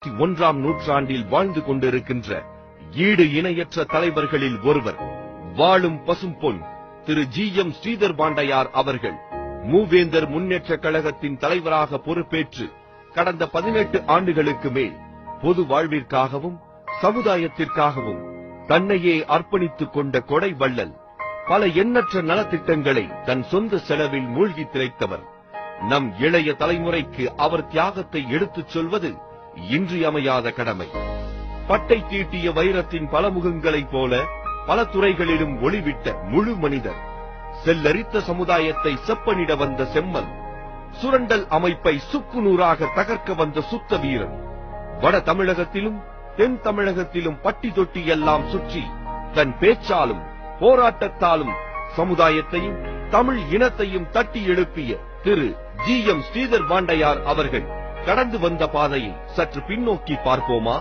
21ஆம் நூற்றாண்டில் வாழ்ந்து கொண்டிருக்கின்ற ஈடு இணையற்ற தலைவர்களில் ஒருவர், வாழும் பசும்பொன் திரு ஜி.எம். ஸ்ரீதர் பாண்டையார் அவர்கள் மூவேந்தர் முன்னேற்ற கழகத்தின் தலைவராக பொறுப்பேற்று கடந்த 18 ஆண்டுகளுக்கு மேல் பொது வாழ்விற்காகவும் சமுதாயத்திற்காகவும் தன்னையே அர்ப்பணித்துக் கொண்ட கொடை வள்ளல். பல எண்ணற்ற நலத்திட்டங்களை தன் சொந்த செலவில் மூழ்கி திளைத்தவர். நம் இளைய தலைமுறைக்கு அவர் தியாகத்தை எடுத்துச் சொல்வது இன்றியமையாத கடமை. பட்டை தீட்டிய வைரத்தின் பல முகங்களைப் போல பல துறைகளிலும் ஒளிவிட்ட முழு மனிதர். செல்லரித்த சமுதாயத்தை செப்பனிட வந்த செம்மல். சுரண்டல் அமைப்பை சுக்குநூறாக தகர்க்க வந்த சுத்த வீரன். வட தமிழகத்திலும் தென் தமிழகத்திலும் பட்டி தொட்டி எல்லாம் சுற்றி தன் பேச்சாலும் போராட்டத்தாலும் சமுதாயத்தையும் தமிழ் இனத்தையும் தட்டி எழுப்பிய திரு ஜி.எம். ஸ்ரீதர் பாண்டையார் அவர்கள் கடந்து வந்த பாதையை சற்று பின்னோக்கி பார்ப்போமா?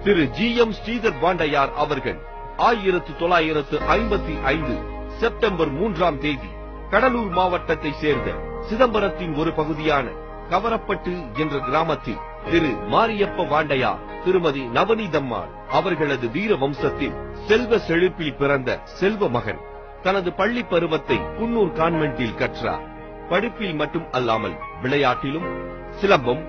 திரு ஜி.எம். ஸ்ரீதர் பாண்டையார் அவர்கள் 1955 செப்டம்பர் 3ஆம் தேதி கடலூர் மாவட்டத்தை சேர்ந்த சிதம்பரத்தின் ஒரு பகுதியான கவரப்பட்டு என்ற கிராமத்தில் திரு மாரியப்ப பாண்டையார், திருமதி நவநீதம்மாள் அவர்களது வீர வம்சத்தில் செல்வ செழிப்பில் பிறந்த செல்வ மகன். தனது பள்ளி பருவத்தை குன்னூர் கான்வென்ட்டில் கற்றார். படிப்பில் மட்டும் அல்லாமல் விளையாட்டிலும் சிலம்பம்,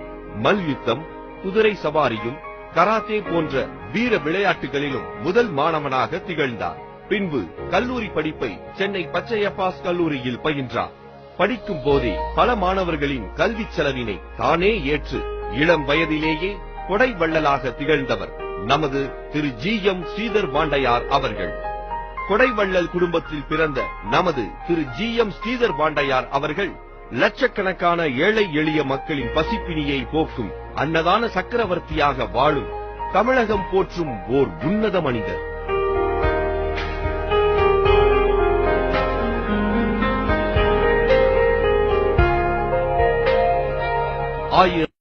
மல்யுத்தம், குதிரை சவாரியும் கராத்தே போன்ற வீர விளையாட்டுகளிலும் முதல் மாணவனாக திகழ்ந்தார். பின்பு கல்லூரி படிப்பை சென்னை பச்சையப்பாஸ் கல்லூரியில் பயின்றார். படிக்கும் போதே பல மாணவர்களின் கல்வி செலவினை தானே ஏற்று இளம் வயதிலேயே கொடை வள்ளலாக திகழ்ந்தவர் நமது திரு ஜி.எம். ஸ்ரீதர் பாண்டையார் அவர்கள். கொடை வள்ளல் குடும்பத்தில் பிறந்த நமது திரு ஜி.எம். ஸ்ரீதர் பாண்டையார் அவர்கள் லட்சக்கணக்கான ஏழை எளிய மக்களின் பசிப்பினியை போக்கும் அன்னதான சக்கரவர்த்தியாக வாழும் தமிழகம் போற்றும் ஓர் உன்னத மனிதர்.